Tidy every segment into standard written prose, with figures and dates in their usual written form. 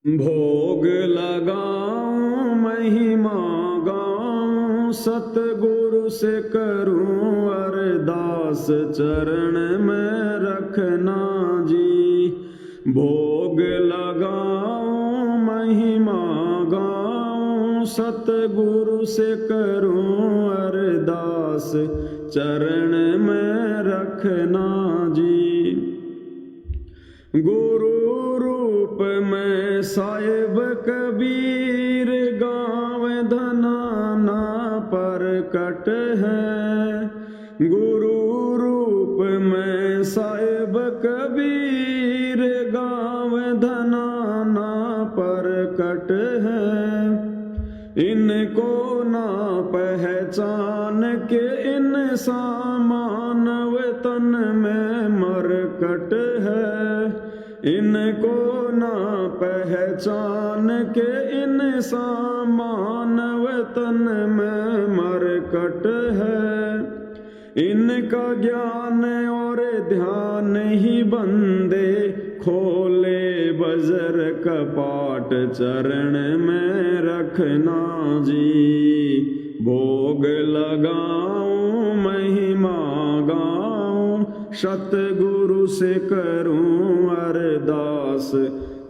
भोग लगाऊं महिमा गाऊं सतगुरु से करूं अरदास चरण में रखना जी। भोग लगाऊं महिमा गाऊं सतगुरु से करूं अरदास चरण में रखना जी। गुरु रूप में साहिब कबीर गाँव धनाना प्रकट है। गुरु रूप में साहिब कबीर गाँव धनाना प्रकट है। इनको ना पहचान के इंसान मानव तन में मरकट है। इनको ना पहचान के इंसान मानव तन में मरकट है। इनका ज्ञान और ध्यान ही बंदे खोले बजर कपाट चरण में रखना जी। भोग लगाऊं महिमा गाऊं सतगुरु से करूं अरदास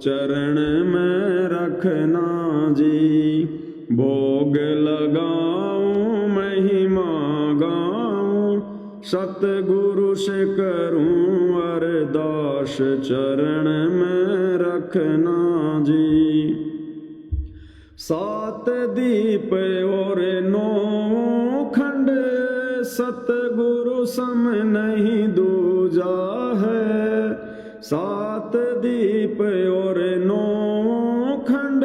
चरण में रखना जी। भोग लगाऊं महिमा गाऊं सतगुरु से करूं अरदास चरण में रखना जी। सात दीप और नौ खंड सतगुरु सम नहीं दूजा है। सात दीप और नौ खंड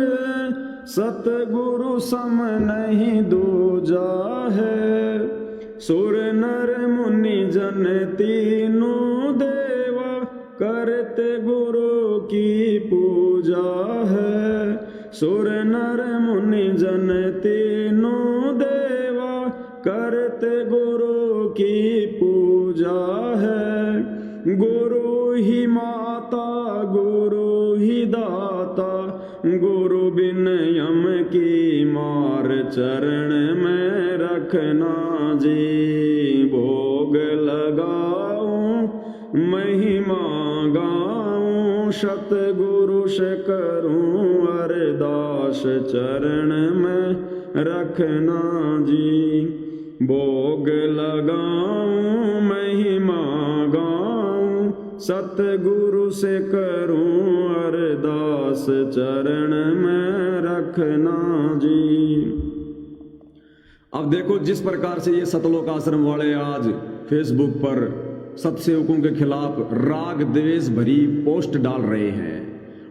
सतगुरु सम नहीं दूजा है। सुर नर मुनि जन तीनों देवा करते गुरु की पूजा है। सुर नर मुनि जन तीनों देवा करते गुरु की पूजा है। गुरु ही माता गुरु ही दाता गुरु बिन यम की मार चरण में रखना जी। भोग लगाऊं महिमा गाऊं सतगुरु से करूं अरदास चरण में रखना जी। भोग लगाऊं महिमा गाऊं सतगुरु से करूं अरदास चरण में रखना जी। अब देखो जिस प्रकार से ये सतलोक आश्रम वाले आज फेसबुक पर सतसेवकों के खिलाफ राग द्वेष भरी पोस्ट डाल रहे हैं।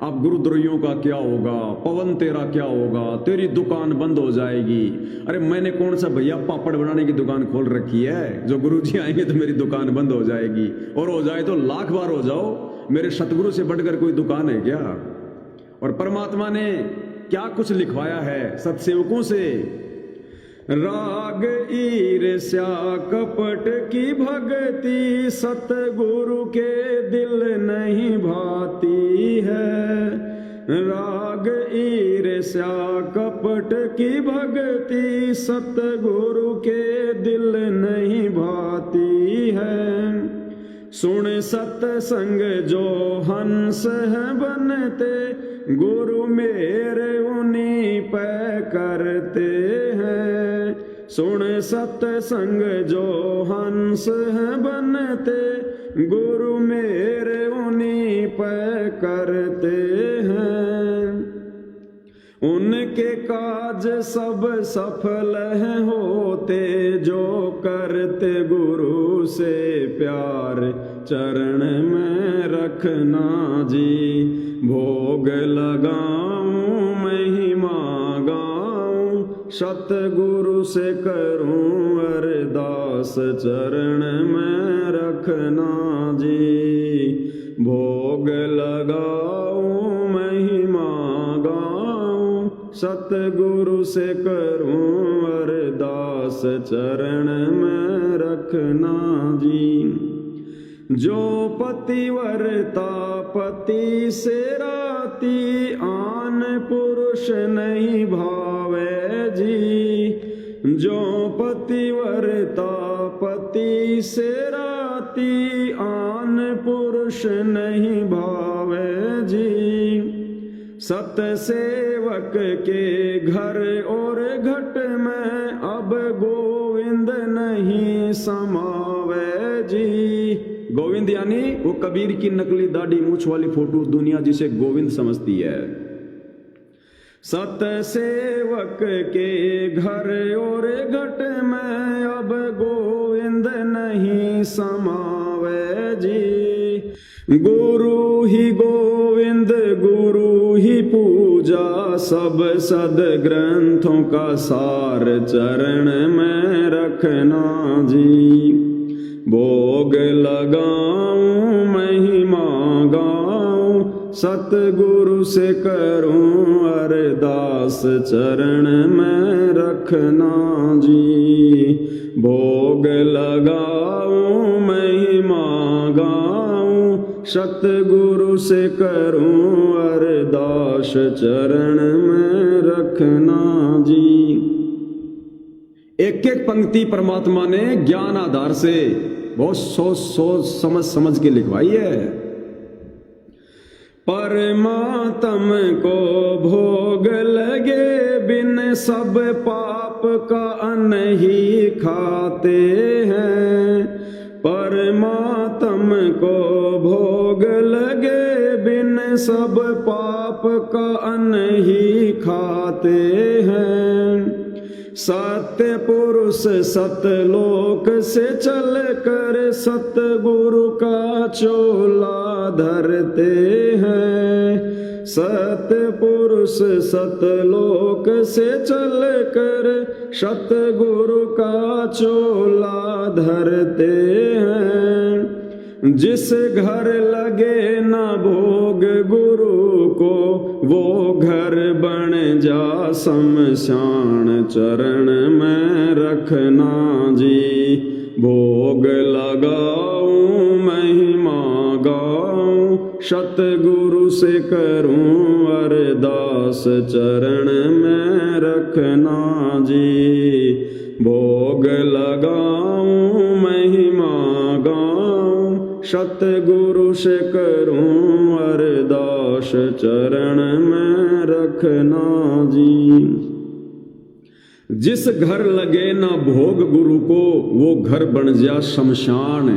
अब गुरुद्रोहियों का क्या होगा, पवन तेरा क्या होगा, तेरी दुकान बंद हो जाएगी। अरे मैंने कौन सा भैया पापड़ बनाने की दुकान खोल रखी है जो गुरुजी आएंगे तो मेरी दुकान बंद हो जाएगी। और हो जाए तो लाख बार हो जाओ, मेरे सतगुरु से बढ़कर कोई दुकान है क्या। और परमात्मा ने क्या कुछ लिखवाया है सतसेवकों से। राग ईर्ष्या कपट की भक्ति सतगुरु के दिल नहीं भाती है। राग ईर्ष्या कपट की भक्ति सतगुरु के दिल नहीं भाती है। सुन सतसंग जो हंस है बनते गुरु मेरे उन्हीं पे करते हैं। सुन सतसंग जो हंस है बनते गुरु मेरे उन्हीं पे करते हैं। उनके काज सब सफल हैं होते जो करते गुरु से प्यार चरण में रखना जी। भोग लगाऊं महिमा गाऊं सतगुरु से करूं अरदास चरण में रखना जी। भोग लगाऊं महिमा गाऊं सतगुरु से करूं अरदास चरण में रखना जी। जो पतिव्रता पति से राती आन पुरुष नहीं भावे जी। जो पतिव्रता पति से राती आन पुरुष नहीं भावे जी। सत सेवक के घर और घट में अब गोविंद नहीं समावे जी। गोविंद यानी वो कबीर की नकली दाढ़ी मूछ वाली फोटो दुनिया जिसे गोविंद समझती है। सत सेवक के घर और घट में अब गोविंद नहीं समावे जी। गुरु ही गोविंद गुरु ही पूजा सब सद ग्रंथों का सार चरण में रखना जी। भोग लगाऊं महिमा गाऊं सतगुरु से करूं अरदास चरण में रखना जी। भोग लगाऊं महिमा गाऊं सतगुरु से करूं अरदास चरण में रखना जी। एक एक पंक्ति परमात्मा ने ज्ञान आधार से बहुत सोच समझ के लिखवाई है। परमात्म को भोग लगे बिन सब पाप का अन्न ही खाते हैं। परमात्म को भोग लगे बिन सब पाप का अन्न ही खाते हैं। सत्य पुरुष सतलोक से चल कर सतगुरु का चोला धरते हैं। सत्य पुरुष सतलोक से चल कर सतगुरु का चोला धरते हैं। जिस घर लगे ना भोग गुरु को वो घर बन जा शमशान चरण में रखना जी। भोग लगाऊं महिमा गाऊं सतगुरु से करूं अरदास चरण में रखना जी। भोग लगाऊं महिमा गाऊं सतगुरु से करूं अरदास चरण में रखना जी। जिस घर लगे ना भोग गुरु को वो घर बन जा शमशान।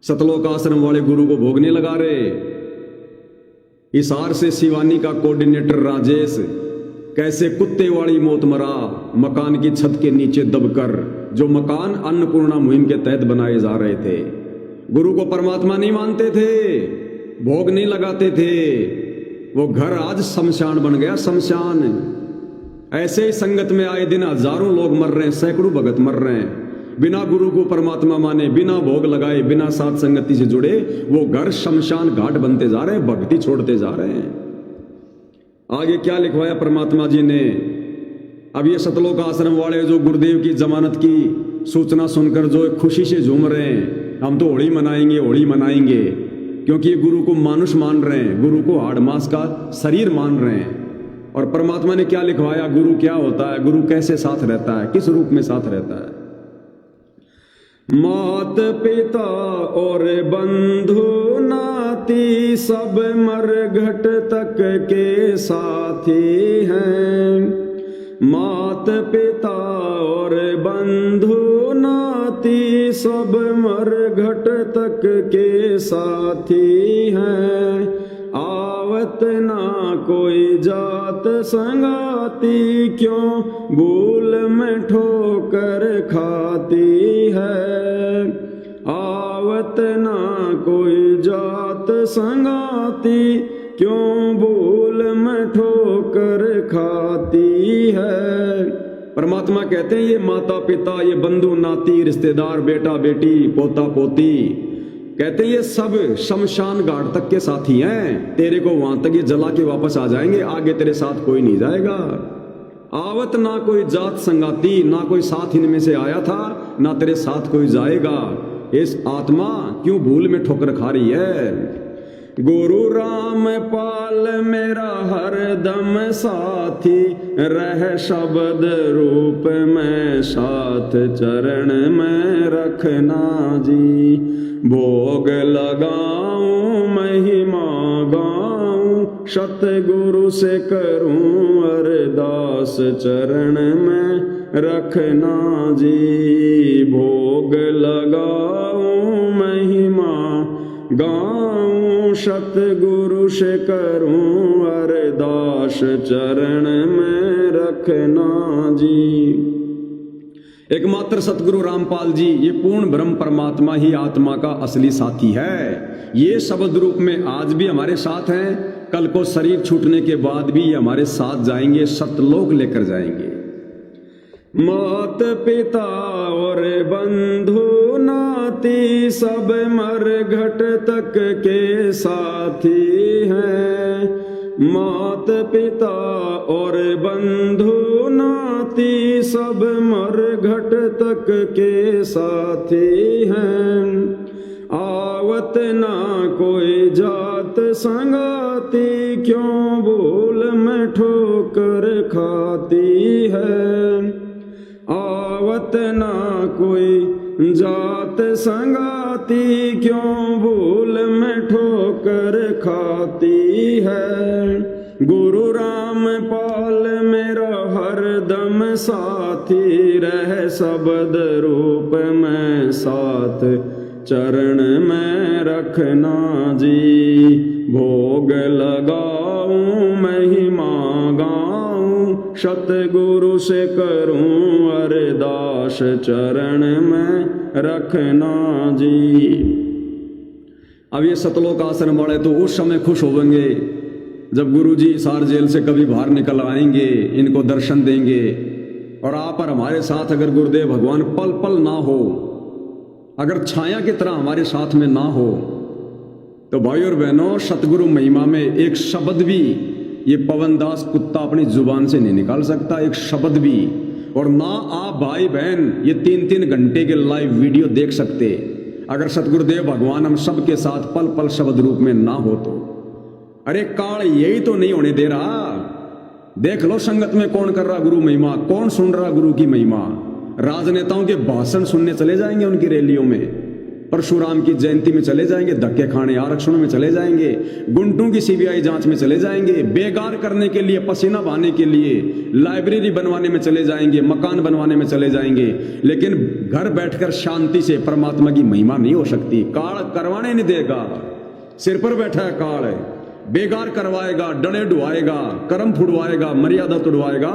सतलोक आश्रम वाले गुरु को भोग नहीं लगा रहे। हिसार से शिवानी का कोऑर्डिनेटर राजेश कैसे कुत्ते वाली मौत मरा मकान की छत के नीचे दबकर, जो मकान अन्नपूर्णा मुहिम के तहत बनाए जा रहे थे। गुरु को परमात्मा नहीं मानते थे, भोग नहीं लगाते थे। वो घर आज शमशान बन गया, शमशान। ऐसे ही संगत में आए दिन हजारों लोग मर रहे हैं, सैकड़ों भगत मर रहे हैं, बिना गुरु को परमात्मा माने, बिना भोग लगाए, बिना साथ संगति से जुड़े। वो घर शमशान घाट बनते जा रहे हैं, भक्ति छोड़ते जा रहे हैं। आगे क्या लिखवाया परमात्मा जी ने। अब ये सतलोक आश्रम वाले जो गुरुदेव की जमानत की सूचना सुनकर जो खुशी से झूम रहे हैं, हम तो होली मनाएंगे, होली मनाएंगे, क्योंकि ये गुरु को मानुष मान रहे हैं, गुरु को हाड़ मांस का शरीर मान रहे हैं। और परमात्मा ने क्या लिखवाया, गुरु क्या होता है, गुरु कैसे साथ रहता है, किस रूप में साथ रहता है। मात पिता और बंधु नाती सब मरघट तक के साथी हैं। मात पिता और बंधु नाती सब मरघट तक के साथी हैं। आवत ना कोई जात संगाती, क्यों भूल में ठोकर खाती है। आवत ना कोई जात संगाती, क्यों भूल में ठोकर खाती है। परमात्मा कहते हैं ये माता पिता, ये बंधु नाती, रिश्तेदार, बेटा बेटी, पोता पोती, कहते हैं ये सब शमशान घाट तक के साथी हैं। तेरे को वहां तक ये जला के वापस आ जाएंगे, आगे तेरे साथ कोई नहीं जाएगा। आवत ना कोई जात संगाती, ना कोई साथ इनमें से आया था, ना तेरे साथ कोई जाएगा। इस आत्मा क्यों भूल में ठोकर खा रही है। गुरु रामपाल मेरा हरदम साथी, रह शब्द रूप में साथ चरण में रखना जी। भोग लगाऊं महिमा गाऊं, सतगुरु से करूं अरदास चरण में रखना जी। भोग लगाऊं महिमा गाऊं, सतगुरु से करूं अरदास चरण में रखना जी। एकमात्र सतगुरु रामपाल जी, ये पूर्ण ब्रह्म परमात्मा ही आत्मा का असली साथी है। ये शब्द रूप में आज भी हमारे साथ हैं, कल को शरीर छूटने के बाद भी ये हमारे साथ जाएंगे, सतलोक लेकर जाएंगे। मात पिता और बंधु नाती, सब मरघट तक के साथी हैं। मात पिता और बंधु नाती, सब मरघट तक के साथी हैं। आवत ना कोई जात संगाती, क्यों भूल में ठोकर खाती है। आवत ना कोई जात संगाती, क्यों भूल में ठोकर खाती है। गुरु रामपाल मेरा हरदम साथी, रह शब्द रूप में साथ चरण में रखना जी। भोग लगाऊं महिमा गाऊं, सतगुरु से करूं अरदास चरण में रखना जी। अब ये सतलोक आश्रम वाले तो उस समय खुश होंगे जब गुरुजी सार जेल से कभी बाहर निकल आएंगे, इनको दर्शन देंगे। और आप और हमारे साथ अगर गुरुदेव भगवान पल पल ना हो, अगर छाया की तरह हमारे साथ में ना हो, तो भाई और बहनों, सतगुरु महिमा में एक शब्द भी ये पवनदास कुत्ता अपनी जुबान से नहीं निकाल सकता, एक शब्द भी। और ना आप भाई बहन ये 3-3 घंटे के लाइव वीडियो देख सकते अगर सतगुरुदेव भगवान हम सबके साथ पल पल शब्द रूप में ना हो तो। अरे काल यही तो नहीं होने दे रहा। देख लो संगत में कौन कर रहा गुरु महिमा, कौन सुन रहा गुरु की महिमा। राजनेताओं के भाषण सुनने चले जाएंगे उनकी रैलियों में, परशुराम की जयंती में चले जाएंगे, धक्के खाने आरक्षणों में चले जाएंगे, गुंडों की सीबीआई जांच में चले जाएंगे, बेगार करने के लिए, पसीना बहाने के लिए लाइब्रेरी बनवाने में चले जाएंगे, मकान बनवाने में चले जाएंगे, लेकिन घर बैठकर शांति से परमात्मा की महिमा नहीं हो सकती। काल करवाने नहीं देगा, सिर पर बैठा है काल, बेगार करवाएगा, डणे डुआएगा, कर्म फुड़वाएगा, मर्यादा तुड़वाएगा,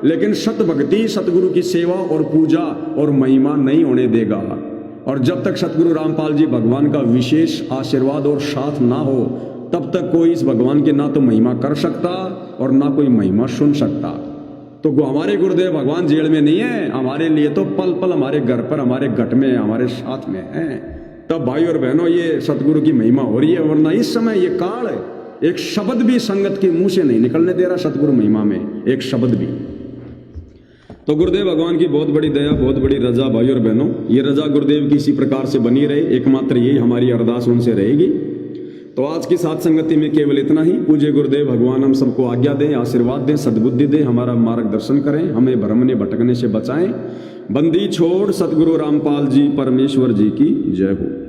लेकिन सत भक्ति, सतगुरु की सेवा और पूजा और महिमा नहीं होने देगा। और जब तक सतगुरु रामपाल जी भगवान का विशेष आशीर्वाद और साथ ना हो, तब तक कोई इस भगवान की ना तो महिमा कर सकता और ना कोई महिमा सुन सकता। तो हमारे गुरुदेव भगवान जेल में नहीं है, हमारे लिए तो पल पल हमारे घर पर, हमारे घट में, हमारे साथ में है। तब भाई और बहनों, ये सतगुरु की महिमा हो रही है। वरना इस समय ये काल है, एक शब्द भी संगत के मुंह से नहीं निकलने दे रहा सतगुरु महिमा में, एक शब्द भी। तो गुरुदेव भगवान की बहुत बड़ी दया, बहुत बड़ी रजा भाई और बहनों, ये रजा गुरुदेव की इसी प्रकार से बनी रहे, एकमात्र यही हमारी अरदास उनसे रहेगी। तो आज की साथ संगति में केवल इतना ही। पूज्य गुरुदेव भगवान हम सबको आज्ञा दें, आशीर्वाद दें, सद्बुद्धि दें, हमारा मार्गदर्शन करें, हमें भ्रमने भटकने से बचाएं। बंदी छोड़ सतगुरु रामपाल जी परमेश्वर जी की जय हो।